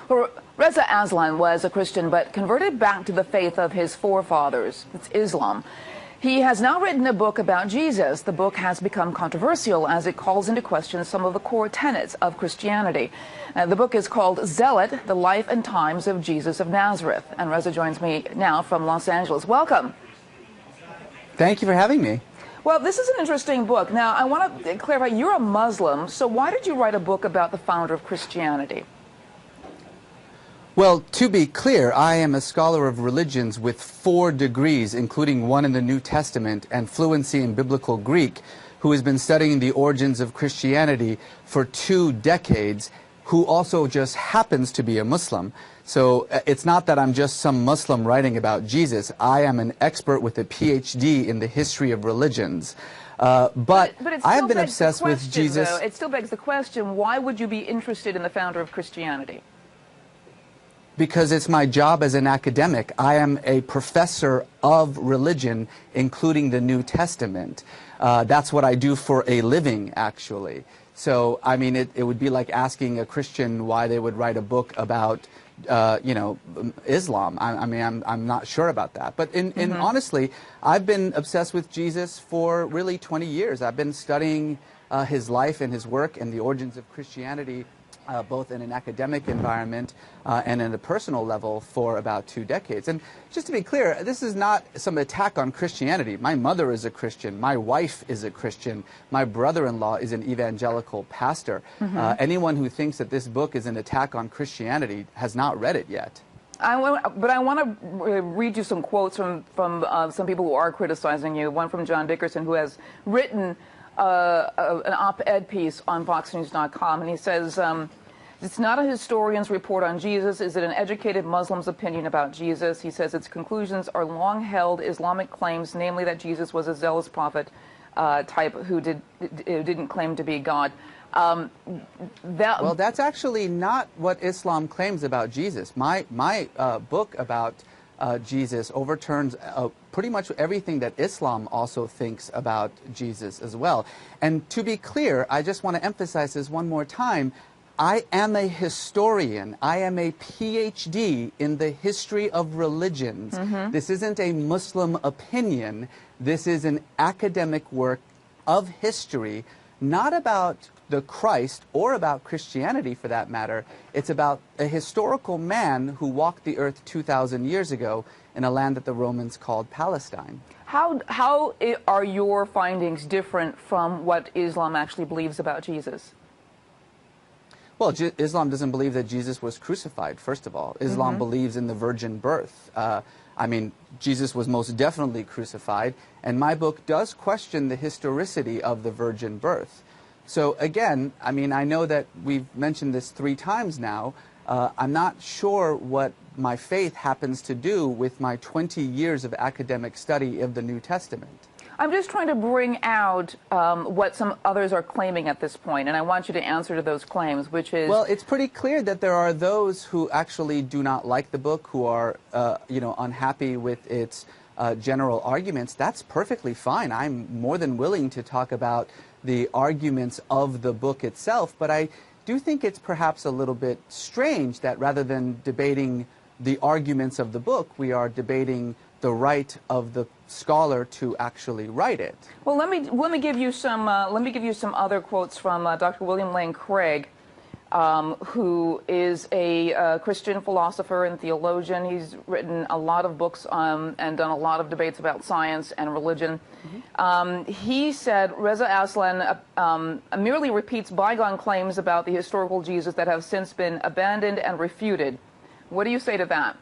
Well, Reza Aslan was a Christian but converted back to the faith of his forefathers. It's Islam. He has now written a book about Jesus. The book has become controversial as it calls into question some of the core tenets of Christianity. The book is called Zealot, The Life and Times of Jesus of Nazareth. And Reza joins me now from Los Angeles. Welcome. Thank you for having me. Well, this is an interesting book. Now, I want to clarify, you're a Muslim, so why did you write a book about the founder of Christianity? Well, to be clear, I am a scholar of religions with 4 degrees, including one in the New Testament and fluency in Biblical Greek, who has been studying the origins of Christianity for 2 decades, who also just happens to be a Muslim. So it's not that I'm just some Muslim writing about Jesus. I am an expert with a PhD in the history of religions. But I have been obsessed with Jesus. It still begs the question, why would you be interested in the founder of Christianity? Because it's my job as an academic. I am a professor of religion, including the New Testament. That's what I do for a living, actually. So, I mean, it would be like asking a Christian why they would write a book about, Islam. I'm not sure about that. But honestly, I've been obsessed with Jesus for really 20 years. I've been studying his life and his work and the origins of Christianity both in an academic environment and in a personal level for about 2 decades. And just to be clear, this is not some attack on Christianity. My mother is a Christian. My wife is a Christian. My brother-in-law is an evangelical pastor. Anyone who thinks that this book is an attack on Christianity has not read it yet. But I want to read you some quotes from some people who are criticizing you. One from John Dickerson, who has written an op-ed piece on FoxNews.com, and he says, it's not a historian's report on Jesus. Is it an educated Muslim's opinion about Jesus? He says its conclusions are long-held Islamic claims, namely that Jesus was a zealous prophet type who didn't claim to be God. Well, that's actually not what Islam claims about Jesus. My book about Jesus overturns pretty much everything that Islam also thinks about Jesus as well. And to be clear, I just want to emphasize this one more time. I am a historian. I am a PhD in the history of religions. This isn't a Muslim opinion. This is an academic work of history, not about the Christ or about Christianity for that matter. It's about a historical man who walked the earth 2,000 years ago in a land that the Romans called Palestine. How are your findings different from what Islam actually believes about Jesus? Well, Islam doesn't believe that Jesus was crucified, first of all. Islam believes in the virgin birth. I mean, Jesus was most definitely crucified, and my book does question the historicity of the virgin birth. So again, I mean, I know that we've mentioned this 3 times now. I'm not sure what my faith happens to do with my 20 years of academic study of the New Testament. I'm just trying to bring out what some others are claiming at this point, and I want you to answer to those claims, which is... Well, it's pretty clear that there are those who actually do not like the book, who are, unhappy with its general arguments. That's perfectly fine. I'm more than willing to talk about the arguments of the book itself, but I do think it's perhaps a little bit strange that rather than debating the arguments of the book, we are debating the right of the scholar to actually write it. Well, let me give you some other quotes from Dr. William Lane Craig, who is a Christian philosopher and theologian. He's written a lot of books and done a lot of debates about science and religion. He said Reza Aslan merely repeats bygone claims about the historical Jesus that have since been abandoned and refuted. What do you say to that?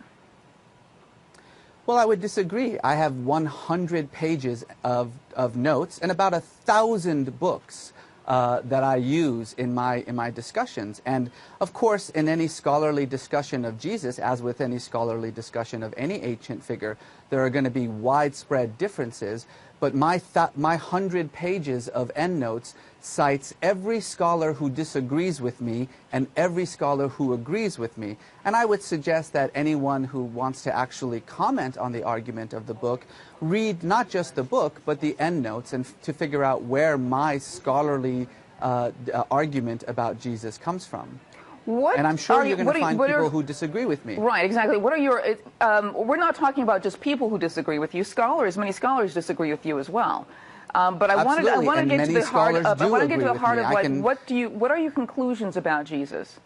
Well, I would disagree. I have 100 pages of notes and about 1,000 books that I use in my discussions. And of course, in any scholarly discussion of Jesus, as with any scholarly discussion of any ancient figure, there are going to be widespread differences. But my 100 pages of endnotes cites every scholar who disagrees with me and every scholar who agrees with me. And I would suggest that anyone who wants to actually comment on the argument of the book read not just the book, but the endnotes, and to figure out where my scholarly argument about Jesus comes from. What And I'm sure you're going to what find people who disagree with me. Right, exactly. What are your? We're not talking about just people who disagree with you. Scholars, many scholars disagree with you as well. But I want to get to the heart of. I want to get to the heart of like what are your conclusions about Jesus?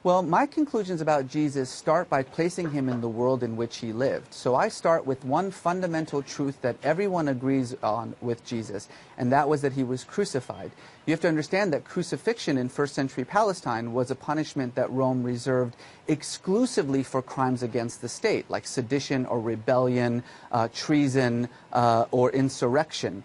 Well, my conclusions about Jesus start by placing him in the world in which he lived. So I start with one fundamental truth that everyone agrees on with Jesus, and that was that he was crucified. You have to understand that crucifixion in first century Palestine was a punishment that Rome reserved exclusively for crimes against the state, like sedition or rebellion, treason, or insurrection.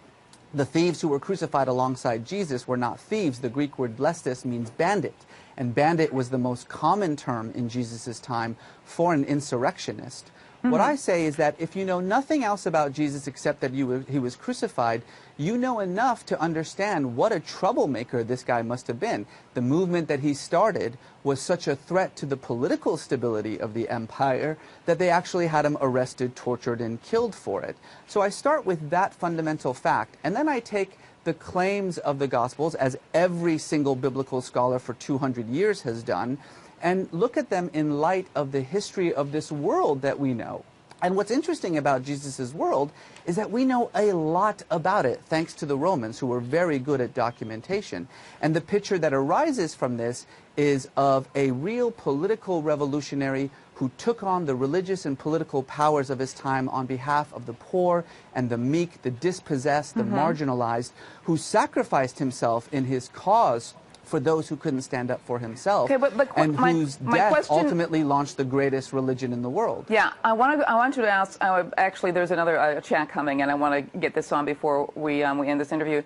The thieves who were crucified alongside Jesus were not thieves. The Greek word blestis means bandit. And bandit was the most common term in Jesus' time for an insurrectionist. What I say is that if you know nothing else about Jesus except that he was crucified, you know enough to understand what a troublemaker this guy must have been. The movement that he started was such a threat to the political stability of the empire that they actually had him arrested, tortured, and killed for it. So I start with that fundamental fact, and then I take the claims of the Gospels, as every single biblical scholar for 200 years has done, and look at them in light of the history of this world that we know. And what's interesting about Jesus' world is that we know a lot about it, thanks to the Romans, who were very good at documentation. And the picture that arises from this is of a real political revolutionary who took on the religious and political powers of his time on behalf of the poor and the meek, the dispossessed, the marginalized, who sacrificed himself in his cause for those who couldn't stand up for himself, and whose death ultimately launched the greatest religion in the world. Yeah, I want you to ask. Actually, there's another chat coming, and I want to get this on before we end this interview.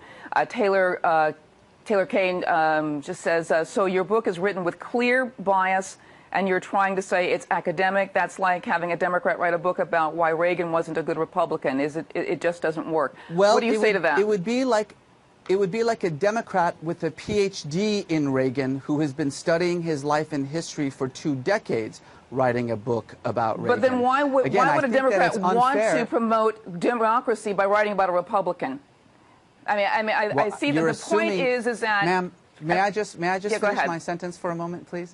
Taylor Kane just says, so your book is written with clear bias, and you're trying to say it's academic. That's like having a Democrat write a book about why Reagan wasn't a good Republican. It just doesn't work. Well, what do you say to that? It would be like a Democrat with a PhD in Reagan who has been studying his life and history for 2 decades writing a book about Reagan. But then why would a Democrat want to promote democracy by writing about a Republican? I see that the point is that... Ma'am, may I just finish my sentence for a moment, please?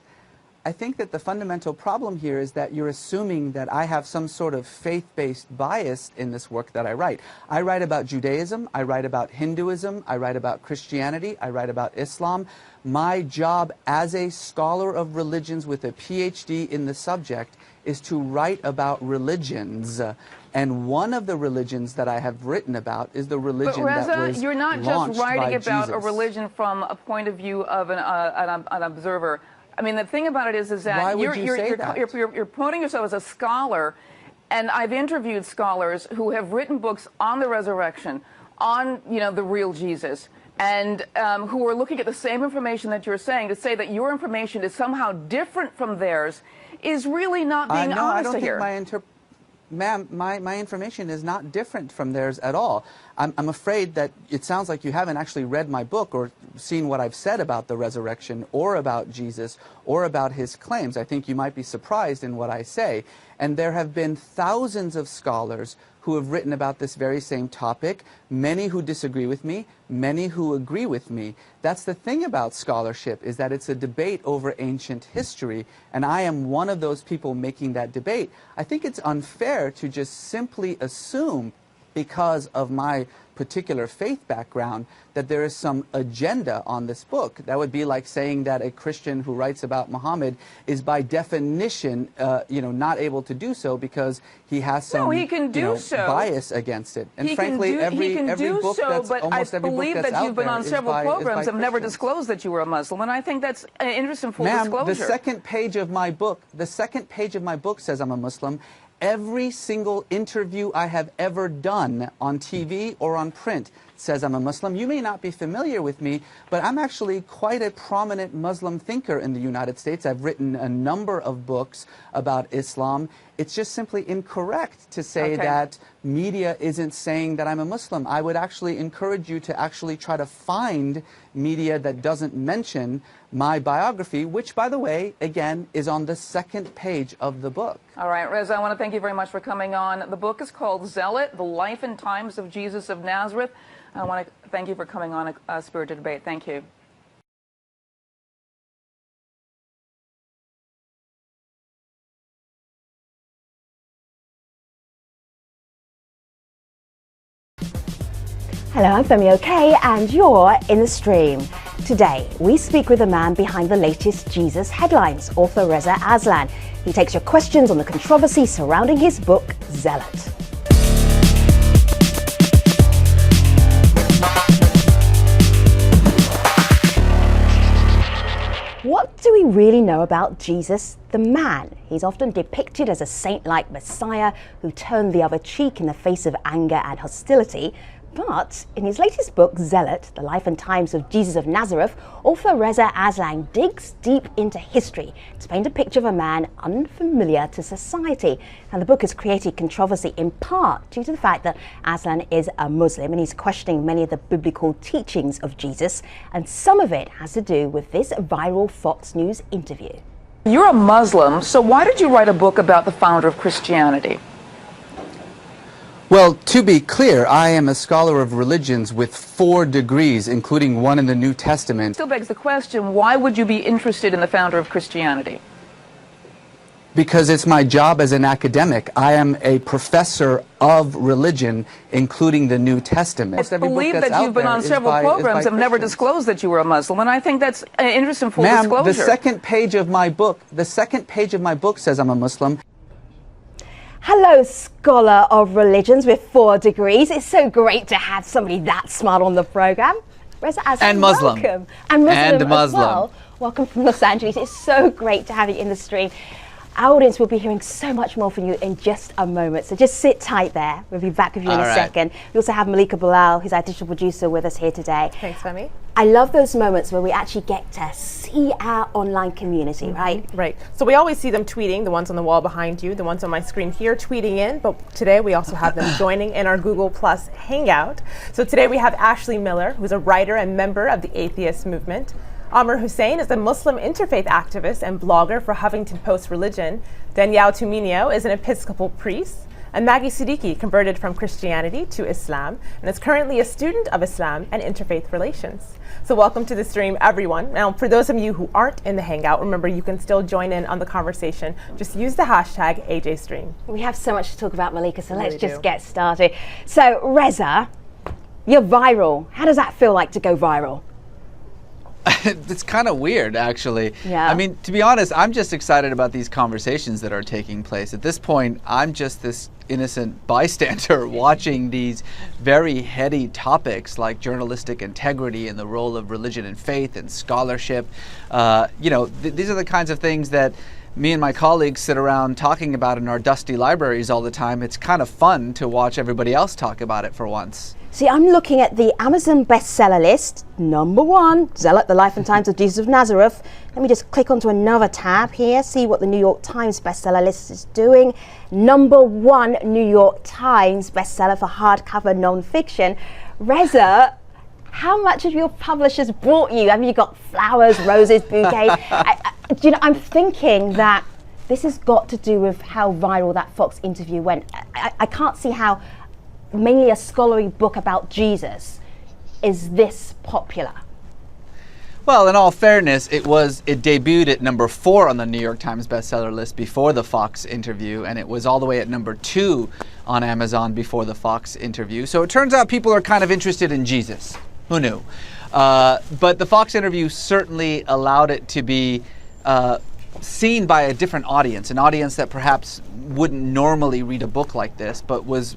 I think that the fundamental problem here is that you're assuming that I have some sort of faith-based bias in this work that I write. I write about Judaism, I write about Hinduism, I write about Christianity, I write about Islam. My job as a scholar of religions with a PhD in the subject is to write about religions. And one of the religions that I have written about is the religion that was launched by Jesus. You're not just writing about a religion from a point of view of an observer. I mean, the thing about it is that you're promoting yourself as a scholar, and I've interviewed scholars who have written books on the resurrection, on the real Jesus, and who are looking at the same information that you're saying. To say that your information is somehow different from theirs is really not being honest here. Ma'am, my information is not different from theirs at all. I'm afraid that it sounds like you haven't actually read my book or seen what I've said about the resurrection or about Jesus or about his claims. I think you might be surprised in what I say. And there have been thousands of scholars who have written about this very same topic, many who disagree with me, many who agree with me. That's the thing about scholarship, is that it's a debate over ancient history, and I am one of those people making that debate. I think it's unfair to just simply assume, because of my particular faith background, that there is some agenda on this book. That would be like saying that a Christian who writes about Muhammad is by definition, not able to do so because he has some bias against it. And frankly, every book that's almost every book that's out there is by Christians. But you've been on several programs and never disclosed that you were a Muslim, and I think that's an interesting full disclosure. The second page of my book says I'm a Muslim. Every single interview I have ever done on TV or on print says I'm a Muslim. You may not be familiar with me, but I'm actually quite a prominent Muslim thinker in the United States. I've written a number of books about Islam. It's just simply incorrect to say that media isn't saying that I'm a Muslim. I would actually encourage you to actually try to find media that doesn't mention my biography, which, by the way, again, is on the second page of the book. All right, Reza, I want to thank you very much for coming on. The book is called Zealot, The Life and Times of Jesus of Nazareth. I want to thank you for coming on a Spirited Debate. Thank you. Hello, I'm Femi OK, and you're in the stream. Today, we speak with the man behind the latest Jesus headlines, author Reza Aslan. He takes your questions on the controversy surrounding his book, Zealot. What do we really know about Jesus, the man? He's often depicted as a saint-like Messiah who turned the other cheek in the face of anger and hostility. But in his latest book, Zealot, The Life and Times of Jesus of Nazareth, author Reza Aslan digs deep into history to paint a picture of a man unfamiliar to society. Now, the book has created controversy in part due to the fact that Aslan is a Muslim and he's questioning many of the biblical teachings of Jesus, and some of it has to do with this viral Fox News interview. You're a Muslim, so why did you write a book about the founder of Christianity? Well, to be clear, I am a scholar of religions with 4 degrees, including one in the New Testament. Still begs the question, why would you be interested in the founder of Christianity? Because it's my job as an academic. I am a professor of religion, including the New Testament. I believe that you've been on several programs and never disclosed that you were a Muslim, and I think that's an interesting full disclosure. The second page of my book says I'm a Muslim. Hello, scholar of religions with 4 degrees. It's so great to have somebody that smart on the program. Reza Aslan, and Muslim. Welcome. And Muslim, and Muslim. As well. Welcome from Los Angeles. It's so great to have you in the stream. Our audience will be hearing so much more from you in just a moment, so just sit tight there. We'll be back with you in a second. We also have Malika Bilal, who's our digital producer, with us here today. Thanks, Femi. I love those moments where we actually get to see our online community, right? Right. So we always see them tweeting, the ones on the wall behind you, the ones on my screen here tweeting in, but today we also have them joining in our Google Plus Hangout. So today we have Ashley Miller, who's a writer and member of the Atheist Movement. Amr Hussein is a Muslim interfaith activist and blogger for Huffington Post Religion. Danielle Tuminio is an Episcopal priest. And Maggie Siddiqui converted from Christianity to Islam and is currently a student of Islam and interfaith relations. So welcome to the stream, everyone. Now, for those of you who aren't in the Hangout, remember you can still join in on the conversation. Just use the hashtag AJStream. We have so much to talk about, Malika, so let's just get started. So, Reza, you're viral. How does that feel like to go viral? It's kind of weird, actually. Yeah. I mean, to be honest, I'm just excited about these conversations that are taking place. At this point, I'm just this innocent bystander watching these very heady topics like journalistic integrity and the role of religion and faith and scholarship. These are the kinds of things that me and my colleagues sit around talking about in our dusty libraries all the time. It's kind of fun to watch everybody else talk about it for once. See, I'm looking at the Amazon bestseller list. Number 1, Zealot, The Life and Times of Jesus of Nazareth. Let me just click onto another tab here, see what the New York Times bestseller list is doing. Number 1 New York Times bestseller for hardcover nonfiction. Reza, how much have your publishers brought you? Have you got flowers, roses, bouquets? I'm thinking that this has got to do with how viral that Fox interview went. I can't see how mainly a scholarly book about Jesus is this popular. Well, in all fairness, it debuted at number 4 on the New York Times bestseller list before the Fox interview, and it was all the way at number 2 on Amazon before the Fox interview. So it turns out people are kind of interested in Jesus. Who knew? But the Fox interview certainly allowed it to be seen by a different audience, an audience that perhaps wouldn't normally read a book like this, but was,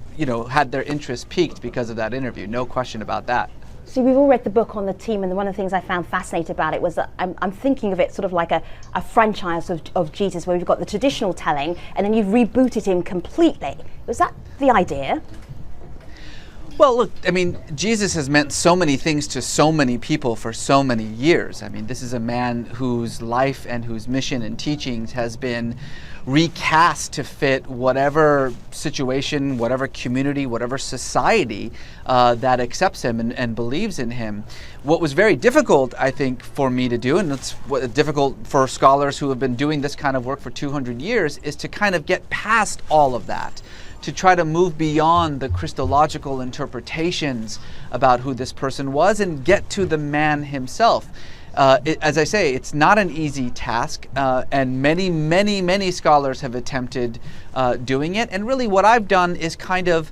had their interest piqued because of that interview. No question about that. See, we've all read the book on the team, and one of the things I found fascinating about it was that I'm thinking of it sort of like a franchise of Jesus, where we've got the traditional telling, and then you've rebooted him completely. Was that the idea? Well, look, I mean, Jesus has meant so many things to so many people for so many years. I mean, this is a man whose life and whose mission and teachings has been recast to fit whatever situation, whatever community, whatever society that accepts him and believes in him. What was very difficult, I think, for me to do, and it's difficult for scholars who have been doing this kind of work for 200 years, is to kind of get past all of that, to try to move beyond the Christological interpretations about who this person was and get to the man himself. As I say, it's not an easy task, and many scholars have attempted doing it. And really what I've done is kind of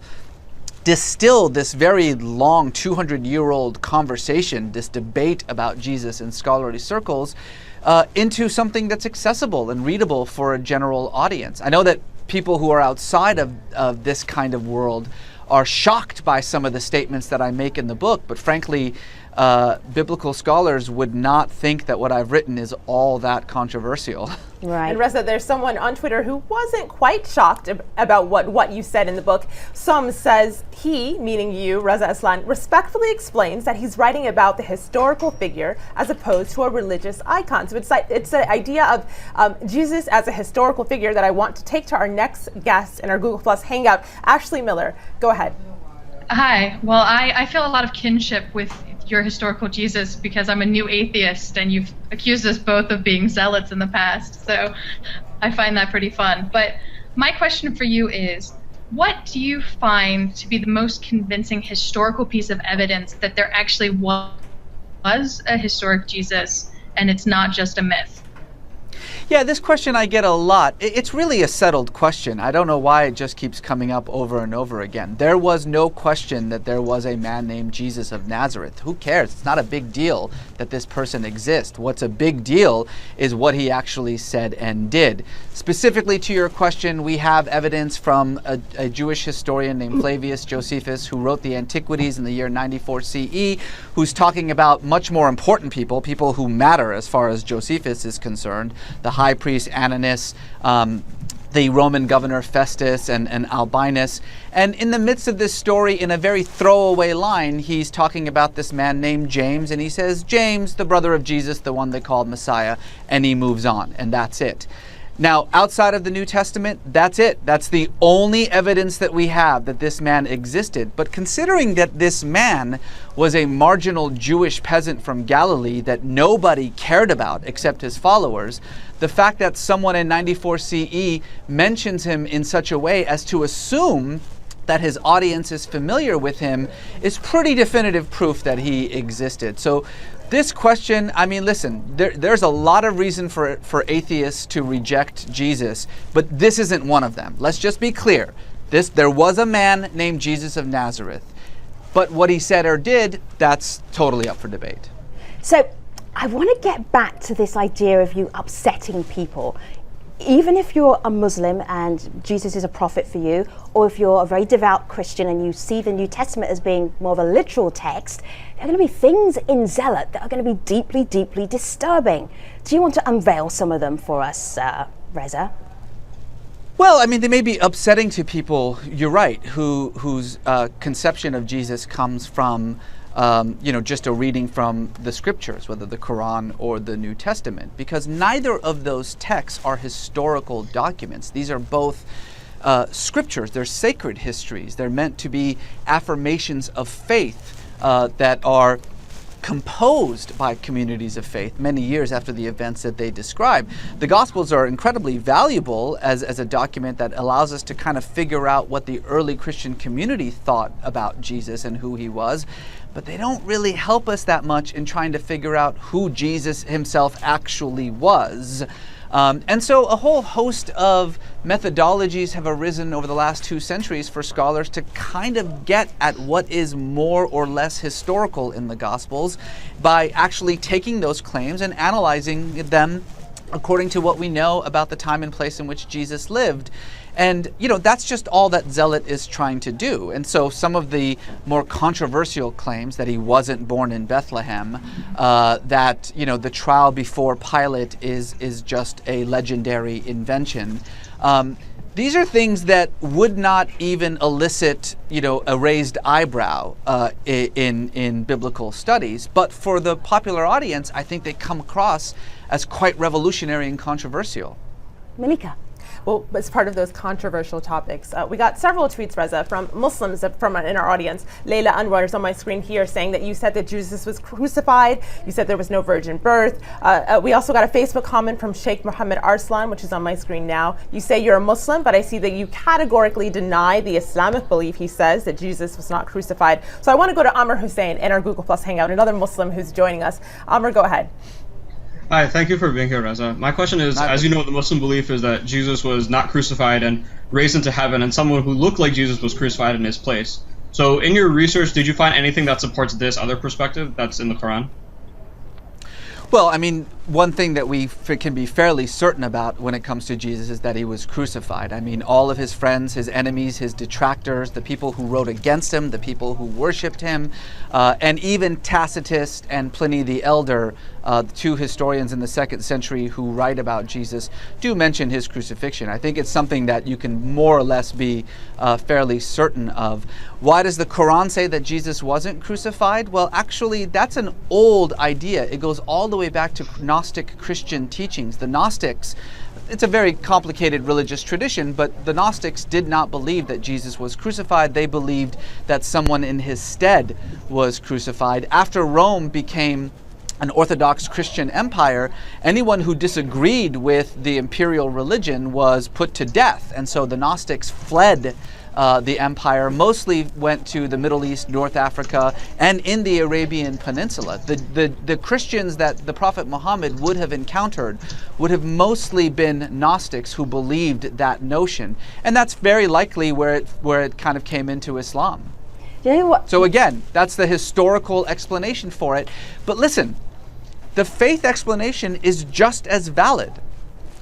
distill this very long 200-year-old conversation, this debate about Jesus in scholarly circles, into something that's accessible and readable for a general audience. I know that people who are outside of this kind of world are shocked by some of the statements that I make in the book, but frankly, biblical scholars would not think that what I've written is all that controversial. Right. And Reza, there's someone on Twitter who wasn't quite shocked about what you said in the book. Some says he, meaning you, Reza Aslan, respectfully explains that he's writing about the historical figure as opposed to a religious icon. So it's the idea of Jesus as a historical figure that I want to take to our next guest in our Google Plus Hangout. Ashley Miller, go ahead. Hi. Well, I feel a lot of kinship with your historical Jesus because I'm a new atheist and you've accused us both of being zealots in the past. So I find that pretty fun. But my question for you is, what do you find to be the most convincing historical piece of evidence that there actually was a historic Jesus and it's not just a myth? Yeah, this question I get a lot. It's really a settled question. I don't know why it just keeps coming up over and over again. There was no question that there was a man named Jesus of Nazareth. Who cares? It's not a big deal that this person exists. What's a big deal is what he actually said and did. Specifically to your question, we have evidence from a Jewish historian named Flavius Josephus, who wrote the Antiquities in the year 94 CE, who's talking about much more important people who matter as far as Josephus is concerned, the high priest Ananus, the Roman governor Festus, and Albinus. And in the midst of this story, in a very throwaway line, he's talking about this man named James, and he says, James, the brother of Jesus, the one they called Messiah, and he moves on, and that's it. Now, outside of the New Testament, that's it. That's the only evidence that we have that this man existed. But considering that this man was a marginal Jewish peasant from Galilee that nobody cared about except his followers, the fact that someone in 94 CE mentions him in such a way as to assume that his audience is familiar with him is pretty definitive proof that he existed. So this question, I mean, listen, there's a lot of reason for atheists to reject Jesus, but this isn't one of them. Let's just be clear. There was a man named Jesus of Nazareth, but what he said or did, that's totally up for debate. So I want to get back to this idea of you upsetting people. Even if you're a Muslim and Jesus is a prophet for you, or if you're a very devout Christian and you see the New Testament as being more of a literal text, there are going to be things in Zealot that are going to be deeply, deeply disturbing. Do you want to unveil some of them for us, Reza? Well, I mean, they may be upsetting to people, you're right, whose conception of Jesus comes from just a reading from the scriptures, whether the Quran or the New Testament, because neither of those texts are historical documents. These are both scriptures. They're sacred histories. They're meant to be affirmations of faith that are composed by communities of faith many years after the events that they describe. The Gospels are incredibly valuable as a document that allows us to kind of figure out what the early Christian community thought about Jesus and who he was, but they don't really help us that much in trying to figure out who Jesus himself actually was. And so a whole host of methodologies have arisen over the last 2 centuries for scholars to kind of get at what is more or less historical in the Gospels by actually taking those claims and analyzing them according to what we know about the time and place in which Jesus lived. And, that's just all that Zealot is trying to do. And so some of the more controversial claims that he wasn't born in Bethlehem, that, the trial before Pilate is just a legendary invention. These are things that would not even elicit, a raised eyebrow in biblical studies. But for the popular audience, I think they come across as quite revolutionary and controversial. Malika. Well, as part of those controversial topics, we got several tweets, Reza, from Muslims from in our audience. Layla Anwar is on my screen here saying that you said that Jesus was crucified. You said there was no virgin birth. We also got a Facebook comment from Sheikh Muhammad Arslan, which is on my screen now. You say you're a Muslim, but I see that you categorically deny the Islamic belief. He says that Jesus was not crucified. So I want to go to Amr Hussein in our Google Plus Hangout, another Muslim who's joining us. Amr, go ahead. Hi, thank you for being here, Reza. My question is, as you know, the Muslim belief is that Jesus was not crucified and raised into heaven, and someone who looked like Jesus was crucified in his place. So in your research, did you find anything that supports this other perspective that's in the Quran? Well, I mean, one thing that we can be fairly certain about when it comes to Jesus is that he was crucified. I mean, all of his friends, his enemies, his detractors, the people who wrote against him, the people who worshipped him, and even Tacitus and Pliny the Elder, the two historians in the 2nd century who write about Jesus, do mention his crucifixion. I think it's something that you can more or less be fairly certain of. Why does the Quran say that Jesus wasn't crucified? Well, actually, that's an old idea. It goes all the way back to Gnostic Christian teachings. The Gnostics, it's a very complicated religious tradition, but the Gnostics did not believe that Jesus was crucified. They believed that someone in his stead was crucified. After Rome became an Orthodox Christian empire, anyone who disagreed with the imperial religion was put to death. And so the Gnostics fled the empire, mostly went to the Middle East, North Africa, and in the Arabian Peninsula. The Christians that the Prophet Muhammad would have encountered would have mostly been Gnostics who believed that notion. And that's very likely where it kind of came into Islam. You know what? So again, that's the historical explanation for it. But listen, the faith explanation is just as valid.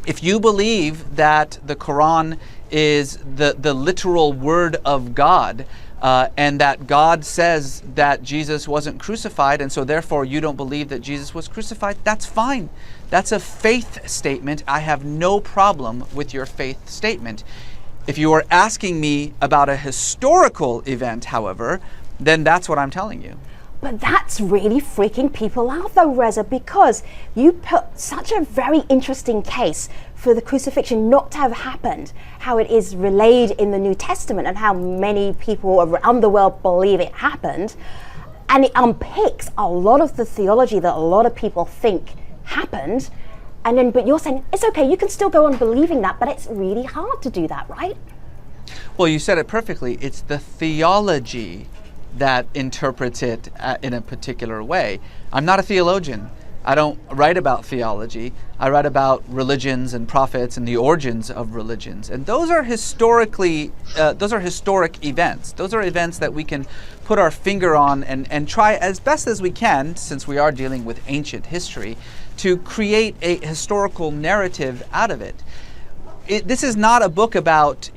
If you believe that the Quran is the literal word of God, and that God says that Jesus wasn't crucified, and so therefore you don't believe that Jesus was crucified, that's fine. That's a faith statement. I have no problem with your faith statement. If you are asking me about a historical event, however, then that's what I'm telling you. But that's really freaking people out though, Reza, because you put such a very interesting case for the crucifixion not to have happened, how it is relayed in the New Testament and how many people around the world believe it happened. And it unpicks a lot of the theology that a lot of people think happened. And then, but you're saying, it's okay, you can still go on believing that, but it's really hard to do that, right? Well, you said it perfectly. It's the theology that interprets it in a particular way. I'm not a theologian. I don't write about theology. I write about religions and prophets and the origins of religions. And those are historic events. Those are events that we can put our finger on and try as best as we can, since we are dealing with ancient history, to create a historical narrative out of it. This is not a book about,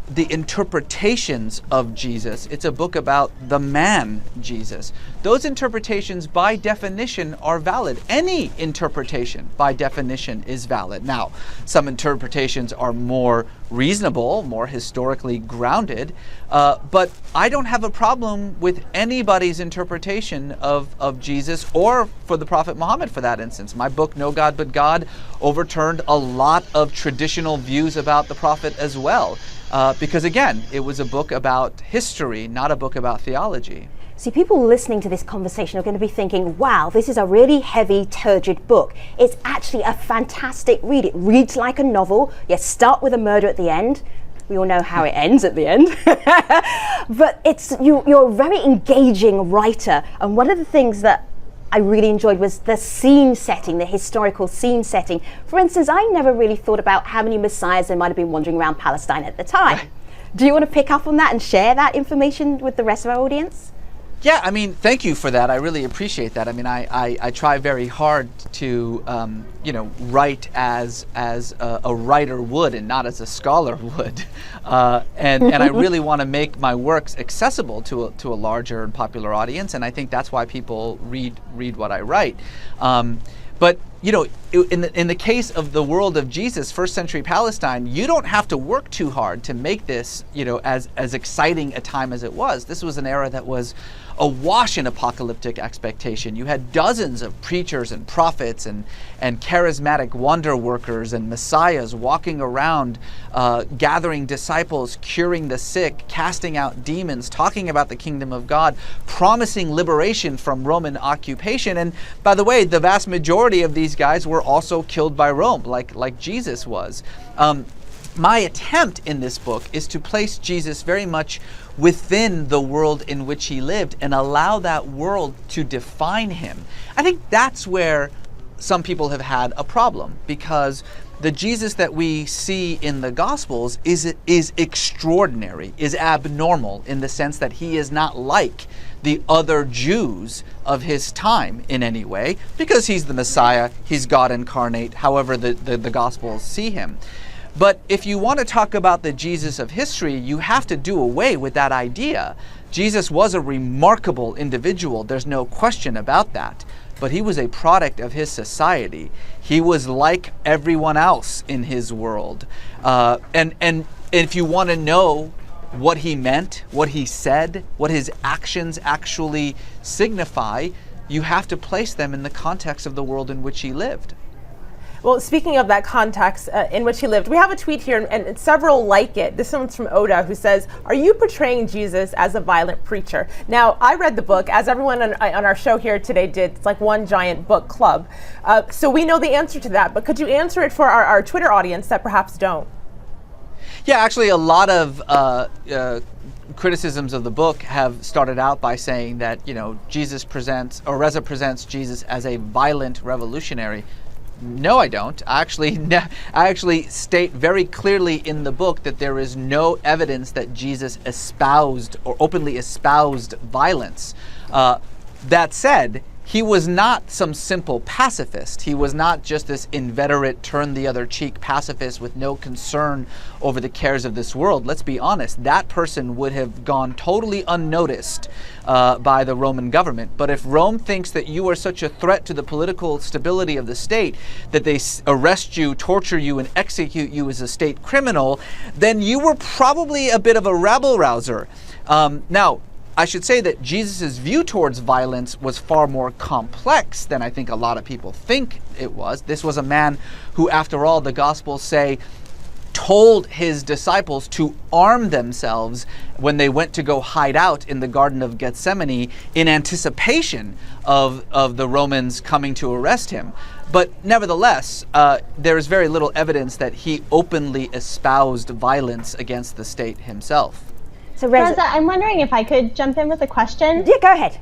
the interpretations of Jesus. It's a book about the man Jesus. Those interpretations by definition are valid. Any interpretation by definition is valid. Now, some interpretations are more reasonable, more historically grounded, but I don't have a problem with anybody's interpretation of Jesus, or for the Prophet Muhammad for that instance. My book, No God But God, overturned a lot of traditional views about the Prophet as well. Because again, it was a book about history, not a book about theology. See, people listening to this conversation are going to be thinking, wow, this is a really heavy, turgid book. It's actually a fantastic read. It reads like a novel. You start with a murder at the end. We all know how it ends at the end. But you're a very engaging writer. And one of the things that I really enjoyed was the scene setting, the historical scene setting. For instance, I never really thought about how many messiahs there might have been wandering around Palestine at the time. Do you want to pick up on that and share that information with the rest of our audience? Yeah, I mean, thank you for that. I really appreciate that. I mean, I try very hard to, write as a writer would and not as a scholar would. And I really want to make my works accessible to a larger and popular audience. And I think that's why people read what I write. But in the case of the world of Jesus, first century Palestine, you don't have to work too hard to make this, as exciting a time as it was. This was an era that was awash in apocalyptic expectation. You had dozens of preachers and prophets and charismatic wonder workers and messiahs walking around, gathering disciples, curing the sick, casting out demons, talking about the kingdom of God, promising liberation from Roman occupation. And by the way, the vast majority of these guys were also killed by Rome, like Jesus was. My attempt in this book is to place Jesus very much within the world in which he lived and allow that world to define him. I think that's where some people have had a problem, because the Jesus that we see in the Gospels is extraordinary, is abnormal, in the sense that he is not like the other Jews of his time in any way, because he's the Messiah, he's God incarnate, however the Gospels see him. But if you want to talk about the Jesus of history, you have to do away with that idea. Jesus was a remarkable individual, there's no question about that. But he was a product of his society. He was like everyone else in his world. And if you want to know what he meant, what he said, what his actions actually signify, you have to place them in the context of the world in which he lived. Well, speaking of that context in which he lived, we have a tweet here, and several like it. This one's from Oda, who says, "Are you portraying Jesus as a violent preacher?" Now, I read the book, as everyone on our show here today did. It's like one giant book club. So we know the answer to that, but could you answer it for our Twitter audience that perhaps don't? Yeah, actually, a lot of criticisms of the book have started out by saying that, Reza presents Jesus as a violent revolutionary. No, I don't. I actually state very clearly in the book that there is no evidence that Jesus espoused or openly espoused violence. That said, he was not some simple pacifist. He was not just this inveterate, turn the other cheek pacifist with no concern over the cares of this world. Let's be honest, that person would have gone totally unnoticed by the Roman government. But if Rome thinks that you are such a threat to the political stability of the state that they arrest you, torture you, and execute you as a state criminal, then you were probably a bit of a rabble-rouser. Now, I should say that Jesus' view towards violence was far more complex than I think a lot of people think it was. This was a man who, after all, the Gospels say, told his disciples to arm themselves when they went to go hide out in the Garden of Gethsemane in anticipation of the Romans coming to arrest him. But nevertheless, there is very little evidence that he openly espoused violence against the state himself. So Reza, I'm wondering if I could jump in with a question. Yeah, go ahead.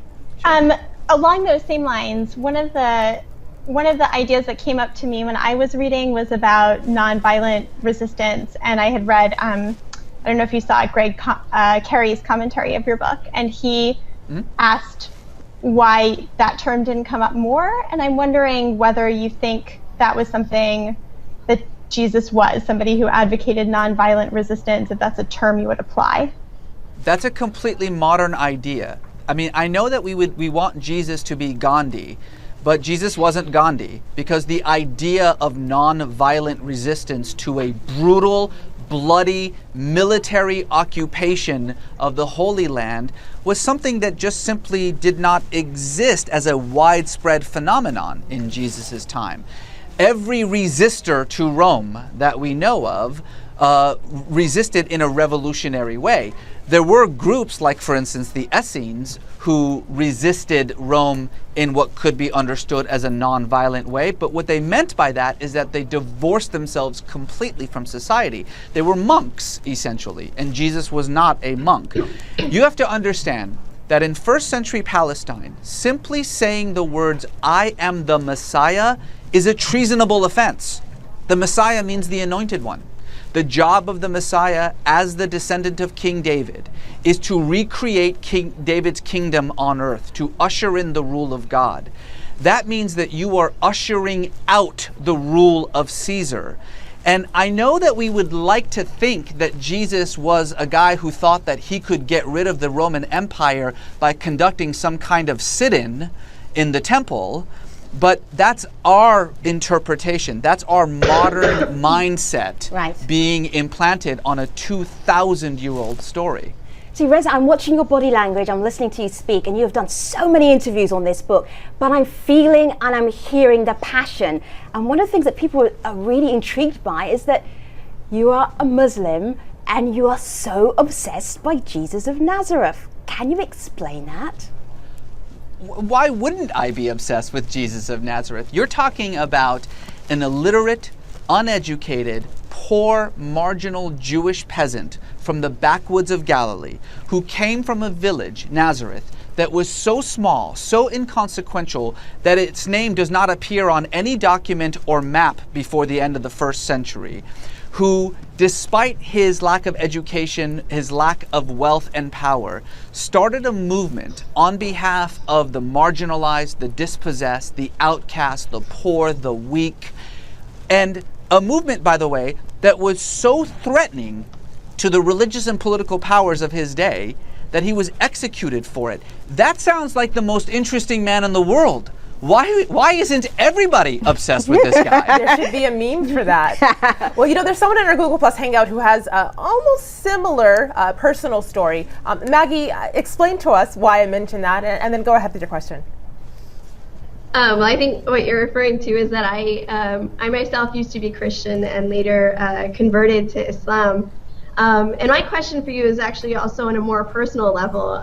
Along those same lines, one of the ideas that came up to me when I was reading was about nonviolent resistance, and I had read, I don't know if you saw Greg Carey's commentary of your book, and he asked why that term didn't come up more, and I'm wondering whether you think that was something that Jesus was, somebody who advocated nonviolent resistance, if that's a term you would apply. That's a completely modern idea. I mean, I know that we want Jesus to be Gandhi, but Jesus wasn't Gandhi, because the idea of non-violent resistance to a brutal, bloody military occupation of the Holy Land was something that just simply did not exist as a widespread phenomenon in Jesus' time. Every resistor to Rome that we know of resisted in a revolutionary way. There were groups like, for instance, the Essenes, who resisted Rome in what could be understood as a non-violent way, but what they meant by that is that they divorced themselves completely from society. They were monks, essentially, and Jesus was not a monk. You have to understand that in first century Palestine, simply saying the words, "I am the Messiah," is a treasonable offense. The Messiah means the anointed one. The job of the Messiah, as the descendant of King David, is to recreate King David's kingdom on earth, to usher in the rule of God. That means that you are ushering out the rule of Caesar. And I know that we would like to think that Jesus was a guy who thought that he could get rid of the Roman Empire by conducting some kind of sit-in in the temple. But that's our interpretation. That's our modern mindset being implanted on a 2,000-year-old story. See, Reza, I'm watching your body language, I'm listening to you speak, and you have done so many interviews on this book, but I'm feeling and I'm hearing the passion. And one of the things that people are really intrigued by is that you are a Muslim and you are so obsessed by Jesus of Nazareth. Can you explain that? Why wouldn't I be obsessed with Jesus of Nazareth? You're talking about an illiterate, uneducated, poor, marginal Jewish peasant from the backwoods of Galilee who came from a village, Nazareth, that was so small, so inconsequential, that its name does not appear on any document or map before the end of the 1st century, who, despite his lack of education, his lack of wealth and power, started a movement on behalf of the marginalized, the dispossessed, the outcast, the poor, the weak, and a movement, by the way, that was so threatening to the religious and political powers of his day that he was executed for it. That sounds like the most interesting man in the world. Why isn't everybody obsessed with this guy? There should be a meme for that. Well, there's someone in our Google Plus Hangout who has almost similar personal story. Maggie, explain to us why I mentioned that, and then go ahead with your question. Well, I think what you're referring to is that I myself used to be Christian and later converted to Islam. And my question for you is actually also on a more personal level.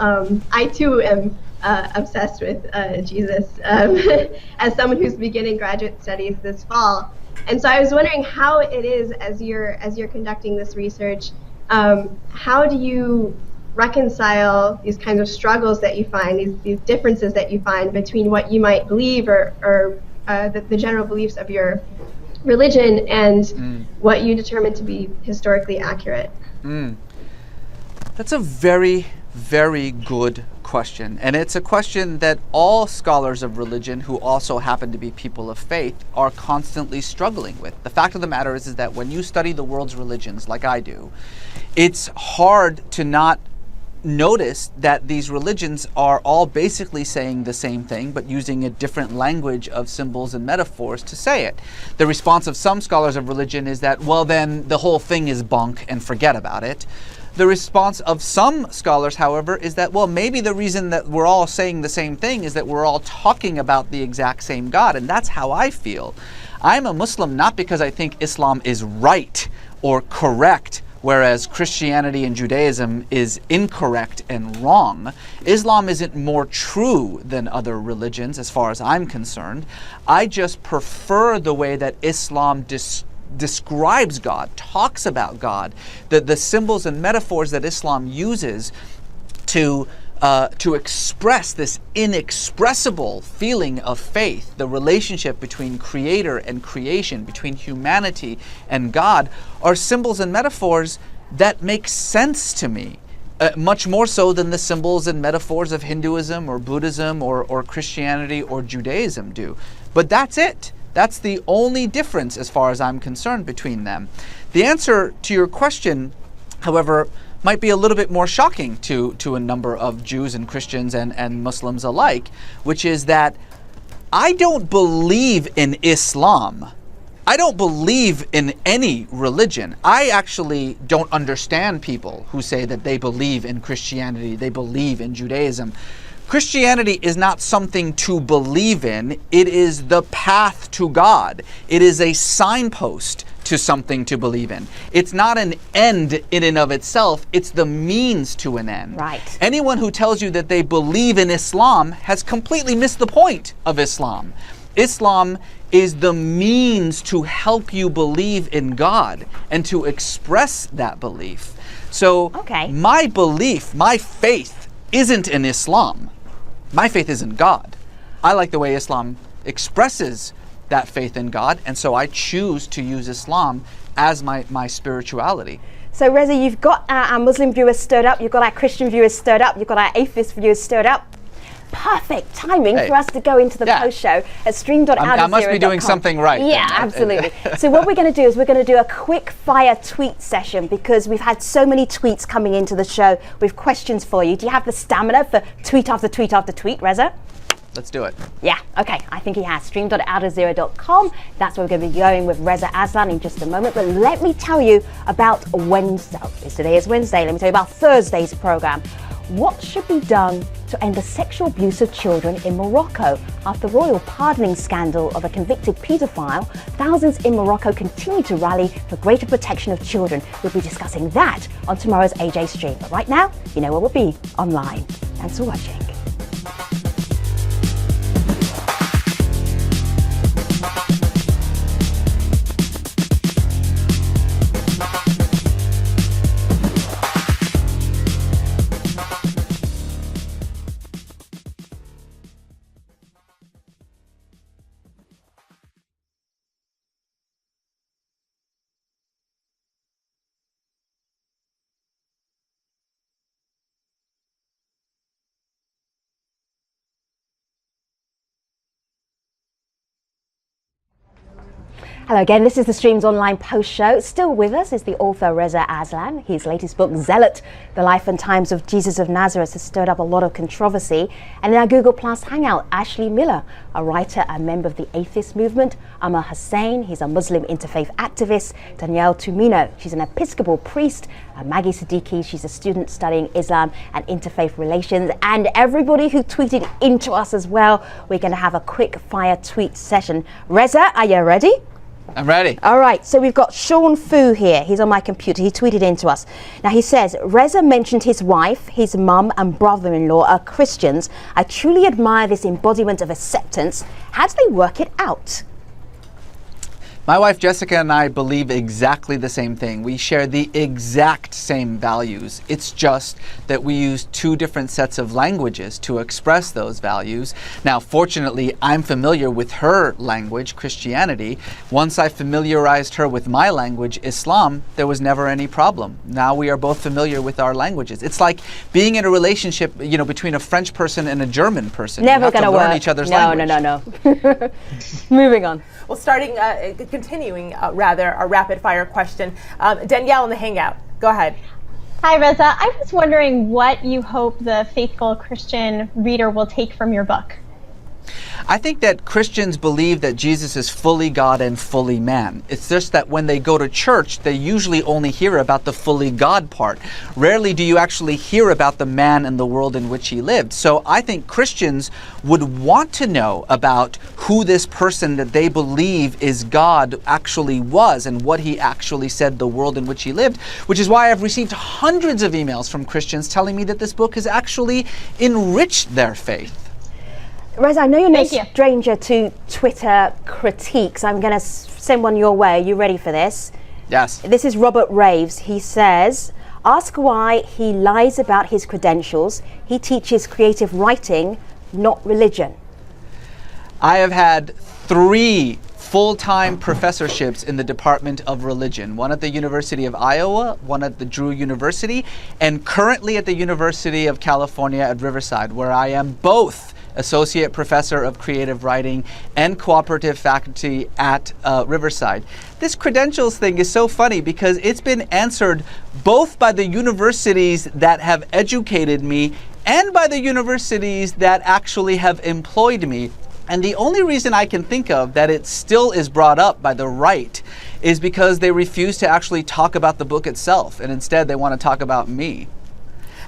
I too am obsessed with Jesus as someone who's beginning graduate studies this fall. And so I was wondering how it is as you're conducting this research, how do you reconcile these kinds of struggles that you find, these differences that you find between what you might believe or the general beliefs of your religion and what you determine to be historically accurate? That's a very, very good question. And it's a question that all scholars of religion who also happen to be people of faith are constantly struggling with. The fact of the matter is that when you study the world's religions, like I do, it's hard to not notice that these religions are all basically saying the same thing, but using a different language of symbols and metaphors to say it. The response of some scholars of religion is that, well, then the whole thing is bunk and forget about it. The response of some scholars, however, is that, well, maybe the reason that we're all saying the same thing is that we're all talking about the exact same God, and that's how I feel. I'm a Muslim not because I think Islam is right or correct, whereas Christianity and Judaism is incorrect and wrong. Islam isn't more true than other religions as far as I'm concerned. I just prefer the way that Islam describes God, talks about God, the symbols and metaphors that Islam uses to express this inexpressible feeling of faith, the relationship between creator and creation, between humanity and God, are symbols and metaphors that make sense to me, much more so than the symbols and metaphors of Hinduism or Buddhism or Christianity or Judaism do. But that's it. That's the only difference as far as I'm concerned between them. The answer to your question, however, might be a little bit more shocking to a number of Jews and Christians and Muslims alike, which is that I don't believe in Islam. I don't believe in any religion. I actually don't understand people who say that they believe in Christianity, they believe in Judaism. Christianity is not something to believe in. It is the path to God. It is a signpost to something to believe in. It's not an end in and of itself. It's the means to an end. Right. Anyone who tells you that they believe in Islam has completely missed the point of Islam. Islam is the means to help you believe in God and to express that belief. So my belief, my faith isn't in Islam. My faith is in God. I like the way Islam expresses that faith in God, and so I choose to use Islam as my spirituality. So Reza, you've got our Muslim viewers stirred up, you've got our Christian viewers stirred up, you've got our atheist viewers stirred up. Perfect timing for us to go into the post show at stream.aljazeera.com. I must be doing something right. Yeah, absolutely. So what we're going to do is we're going to do a quick fire tweet session because we've had so many tweets coming into the show with questions for you. Do you have the stamina for tweet after tweet after tweet, Reza? Let's do it. Yeah, okay, I think he has. Stream.aljazeera.com. That's where we're going to be going with Reza Aslan in just a moment. But let me tell you about Wednesday. Today is Wednesday. Let me tell you about Thursday's program. What should be done to end the sexual abuse of children in Morocco? After the royal pardoning scandal of a convicted paedophile, thousands in Morocco continue to rally for greater protection of children. We'll be discussing that on tomorrow's AJ stream. But right now, you know where we'll be, online. Thanks for watching. Hello again, this is the Streams Online post show. Still with us is the author Reza Aslan. His latest book, Zealot, The Life and Times of Jesus of Nazareth, has stirred up a lot of controversy. And in our Google Plus Hangout, Ashley Miller, a writer and member of the atheist movement, Amar Hussain, he's a Muslim interfaith activist, Danielle Tumino, she's an Episcopal priest, and Maggie Siddiqui, she's a student studying Islam and interfaith relations, and everybody who tweeted into us as well. We're going to have a quick fire tweet session. Reza, are you ready? I'm ready. All right, so we've got Sean Fu here. He's on my computer. He tweeted into us. Now he says, Reza mentioned his wife, his mum and brother-in-law are Christians. I truly admire this embodiment of acceptance. How do they work it out? My wife Jessica and I believe exactly the same thing. We share the exact same values. It's just that we use two different sets of languages to express those values. Now, fortunately, I'm familiar with her language, Christianity. Once I familiarized her with my language, Islam, there was never any problem. Now we are both familiar with our languages. It's like being in a relationship, between a French person and a German person. Never going to learn work. each other's language. No. Moving on. Well, continuing a rapid fire question. Danielle in the Hangout, go ahead. Hi, Reza. I was wondering what you hope the faithful Christian reader will take from your book. I think that Christians believe that Jesus is fully God and fully man. It's just that when they go to church, they usually only hear about the fully God part. Rarely do you actually hear about the man and the world in which he lived. So I think Christians would want to know about who this person that they believe is God actually was and what he actually said, the world in which he lived, which is why I've received hundreds of emails from Christians telling me that this book has actually enriched their faith. Reza, I know you're no stranger to Twitter critiques. I'm going to send one your way. Are you ready for this? Yes. This is Robert Raves. He says, ask why he lies about his credentials. He teaches creative writing, not religion. I have had 3 full-time professorships in the Department of Religion, one at the University of Iowa, one at the Drew University, and currently at the University of California at Riverside, where I am both Associate Professor of Creative Writing and Cooperative Faculty at Riverside. This credentials thing is so funny because it's been answered both by the universities that have educated me and by the universities that actually have employed me. And the only reason I can think of that it still is brought up by the right is because they refuse to actually talk about the book itself, and instead they want to talk about me.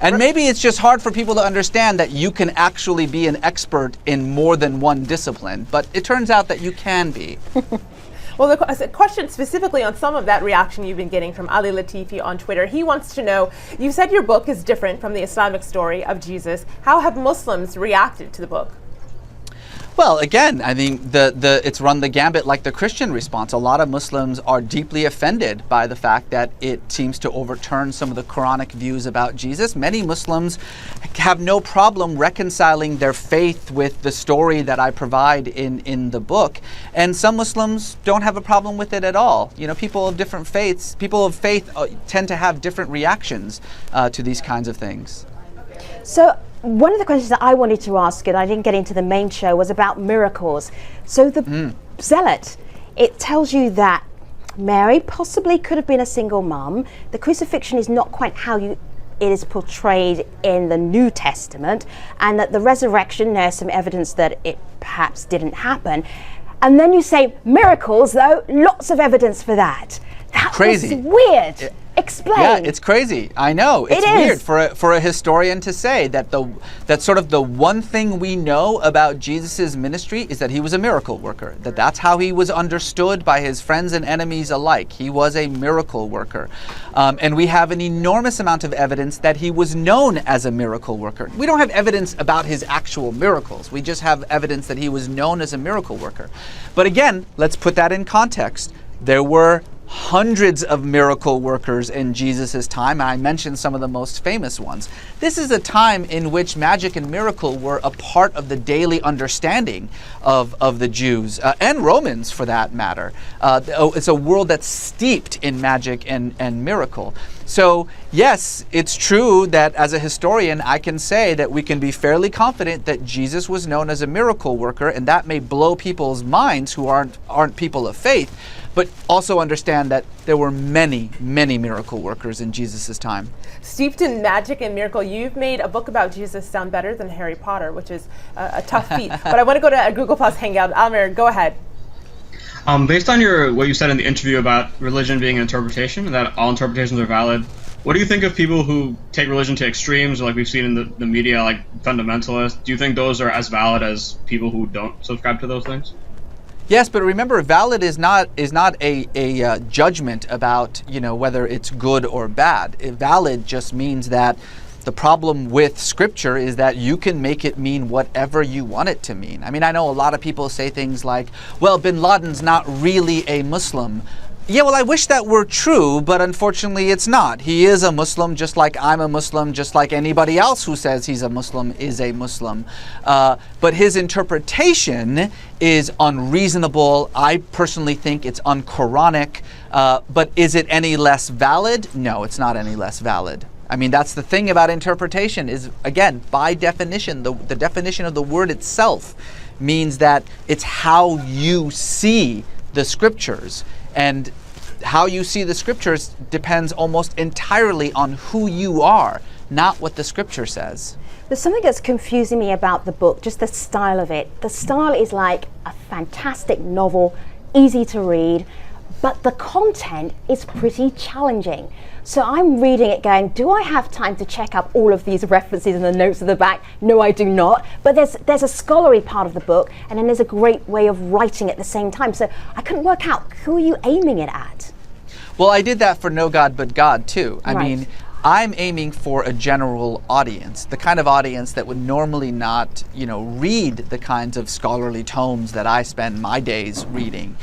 And maybe it's just hard for people to understand that you can actually be an expert in more than one discipline, but it turns out that you can be. Well, the question specifically on some of that reaction you've been getting from Ali Latifi on Twitter, he wants to know, you said your book is different from the Islamic story of Jesus. How have Muslims reacted to the book? Well, again, I mean, it's run the gambit like the Christian response. A lot of Muslims are deeply offended by the fact that it seems to overturn some of the Quranic views about Jesus. Many Muslims have no problem reconciling their faith with the story that I provide in the book. And some Muslims don't have a problem with it at all. People of different faiths, people of faith tend to have different reactions to these kinds of things. So, one of the questions that I wanted to ask, and I didn't get into the main show, was about miracles. So the Zealot, it tells you that Mary possibly could have been a single mum. The crucifixion is not quite how it is portrayed in the New Testament, and that the resurrection, there's some evidence that it perhaps didn't happen. And then you say miracles, though, lots of evidence for that. That Crazy. was weird. Explain. Yeah, it's crazy. I know. It's weird for a historian to say that that sort of the one thing we know about Jesus's ministry is that he was a miracle worker. That's how he was understood by his friends and enemies alike. He was a miracle worker. And we have an enormous amount of evidence that he was known as a miracle worker. We don't have evidence about his actual miracles. We just have evidence that he was known as a miracle worker. But again, let's put that in context. There were hundreds of miracle workers in Jesus' time. I mentioned some of the most famous ones. This is a time in which magic and miracle were a part of the daily understanding of the Jews, and Romans for that matter. It's a world that's steeped in magic and miracle. So yes, it's true that as a historian, I can say that we can be fairly confident that Jesus was known as a miracle worker, and that may blow people's minds who aren't people of faith, but also understand that there were many, many miracle workers in Jesus' time. Steeped in magic and miracle, you've made a book about Jesus sound better than Harry Potter, which is a tough feat. But I want to go to a Google Plus Hangout. Amir, go ahead. Based on what you said in the interview about religion being an interpretation, and that all interpretations are valid, what do you think of people who take religion to extremes, like we've seen in the media, like fundamentalists? Do you think those are as valid as people who don't subscribe to those things? Yes, but remember, valid is not a judgment about, whether it's good or bad. Valid just means that the problem with Scripture is that you can make it mean whatever you want it to mean. I mean, I know a lot of people say things like, well, bin Laden's not really a Muslim. Yeah, well, I wish that were true, but unfortunately it's not. He is a Muslim just like I'm a Muslim, just like anybody else who says he's a Muslim is a Muslim. But his interpretation is unreasonable. I personally think it's un-Quranic. But is it any less valid? No, it's not any less valid. I mean, that's the thing about interpretation is, again, by definition, the definition of the word itself means that it's how you see the Scriptures. And how you see the Scriptures depends almost entirely on who you are, not what the Scripture says. There's something that's confusing me about the book, just the style of it. The style is like a fantastic novel, easy to read, but the content is pretty challenging. So I'm reading it going, do I have time to check up all of these references and the notes at the back? No, I do not. But there's a scholarly part of the book, and then there's a great way of writing at the same time. So I couldn't work out, who are you aiming it at? Well, I did that for No God But God, too. I Right. mean, I'm aiming for a general audience, the kind of audience that would normally not, read the kinds of scholarly tomes that I spend my days reading.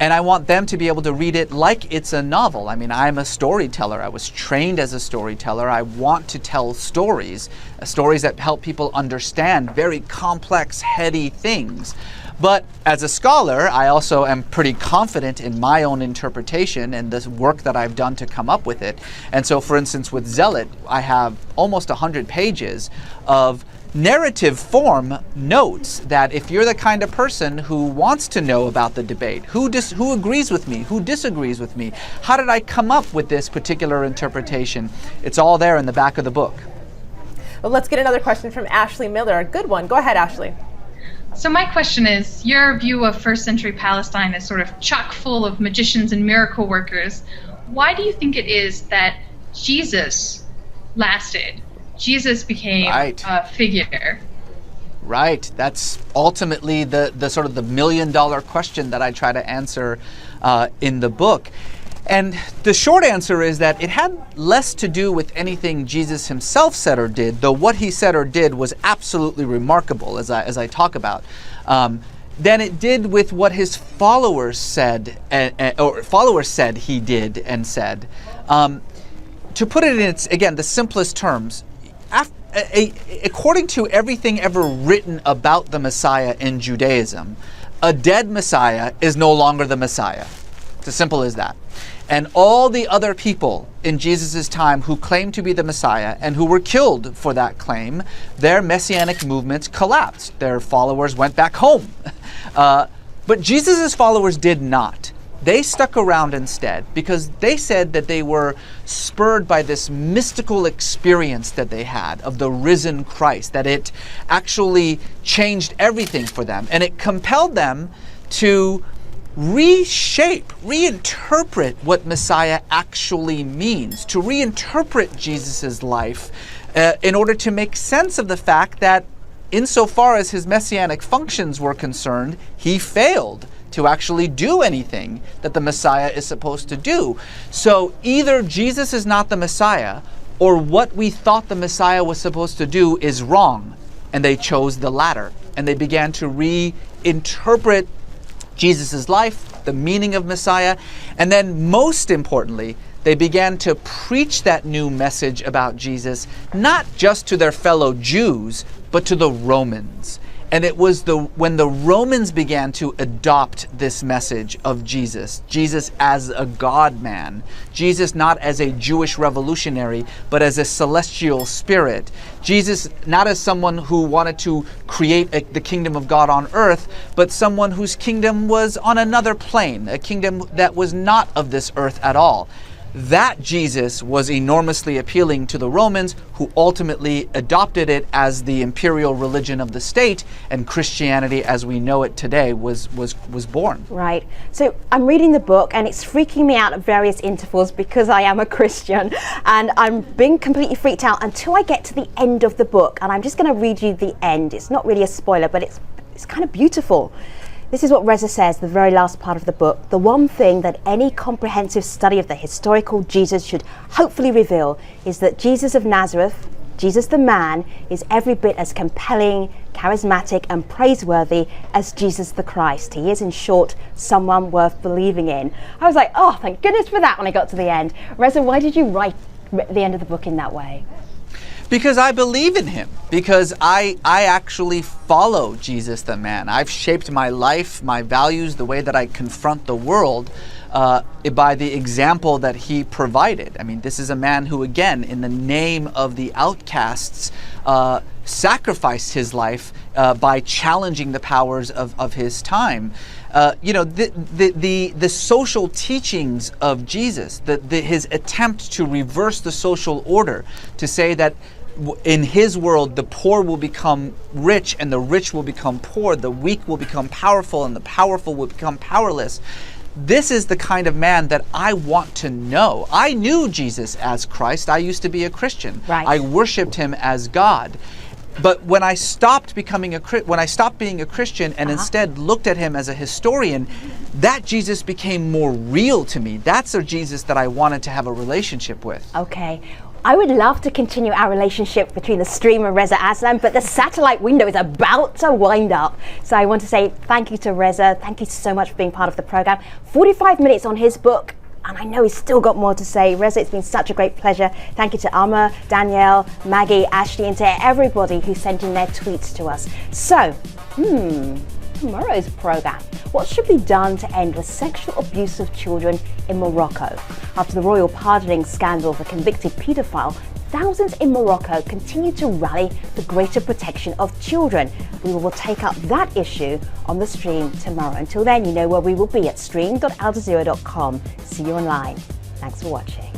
And I want them to be able to read it like it's a novel. I mean, I'm a storyteller. I was trained as a storyteller. I want to tell stories that help people understand very complex, heady things. But as a scholar, I also am pretty confident in my own interpretation and the work that I've done to come up with it. And so, for instance, with Zealot, I have almost 100 pages of narrative form notes that if you're the kind of person who wants to know about the debate, who agrees with me, who disagrees with me, how did I come up with this particular interpretation, it's all there in the back of the book. Well, let's get another question from Ashley Miller. A good one. Go ahead, Ashley. So my question is, your view of first century Palestine is sort of chock full of magicians and miracle workers. Why do you think it is that Jesus lasted? Jesus became a figure. Right. That's ultimately the sort of the $1 million question that I try to answer in the book. And the short answer is that it had less to do with anything Jesus himself said or did, though what he said or did was absolutely remarkable, as I talk about, than it did with what his followers said, or followers said he did and said. To put it in the simplest terms, according to everything ever written about the Messiah in Judaism, a dead Messiah is no longer the Messiah. It's as simple as that. And all the other people in Jesus' time who claimed to be the Messiah and who were killed for that claim, their messianic movements collapsed. Their followers went back home. But Jesus' followers did not. They stuck around instead because they said that they were spurred by this mystical experience that they had of the risen Christ, that it actually changed everything for them. And it compelled them to reshape, reinterpret what Messiah actually means, to reinterpret Jesus' life in order to make sense of the fact that insofar as his messianic functions were concerned, he failed to actually do anything that the Messiah is supposed to do. So either Jesus is not the Messiah, or what we thought the Messiah was supposed to do is wrong, and they chose the latter. And they began to reinterpret Jesus' life, the meaning of Messiah, and then most importantly, they began to preach that new message about Jesus, not just to their fellow Jews, but to the Romans. And it was when the Romans began to adopt this message of Jesus as a God-man, Jesus not as a Jewish revolutionary, but as a celestial spirit, Jesus not as someone who wanted to create the kingdom of God on earth, but someone whose kingdom was on another plane, a kingdom that was not of this earth at all. That Jesus was enormously appealing to the Romans, who ultimately adopted it as the imperial religion of the state, and Christianity as we know it today was born. Right. So I'm reading the book and it's freaking me out at various intervals because I am a Christian, and I'm being completely freaked out until I get to the end of the book, and I'm just going to read you the end. It's not really a spoiler, but it's kind of beautiful. This is what Reza says, the very last part of the book. The one thing that any comprehensive study of the historical Jesus should hopefully reveal is that Jesus of Nazareth, Jesus the man, is every bit as compelling, charismatic and praiseworthy as Jesus the Christ. He is, in short, someone worth believing in. I was like, oh, thank goodness for that when I got to the end. Reza, why did you write the end of the book in that way? Because I believe in him, because I actually follow Jesus the man. I've shaped my life, my values, the way that I confront the world by the example that he provided. I mean, this is a man who, again, in the name of the outcasts, sacrificed his life by challenging the powers of his time. The social teachings of Jesus, his attempt to reverse the social order, to say that in his world, the poor will become rich and the rich will become poor, the weak will become powerful and the powerful will become powerless. This is the kind of man that I want to know. I knew Jesus as Christ. I used to be a Christian. Right. I worshipped him as God. But when I stopped being a Christian and instead looked at him as a historian, that Jesus became more real to me. That's a Jesus that I wanted to have a relationship with. Okay. I would love to continue our relationship between the stream and Reza Aslan, but the satellite window is about to wind up. So I want to say thank you to Reza. Thank you so much for being part of the program. 45 minutes on his book, and I know he's still got more to say. Reza, it's been such a great pleasure. Thank you to Amma, Danielle, Maggie, Ashley, and to everybody who sent in their tweets to us. So, tomorrow's program. What should be done to end the sexual abuse of children in Morocco? After the royal pardoning scandal of a convicted paedophile, thousands in Morocco continue to rally for greater protection of children. We will take up that issue on the stream tomorrow. Until then, you know where we will be at stream.aljazeera.com. See you online. Thanks for watching.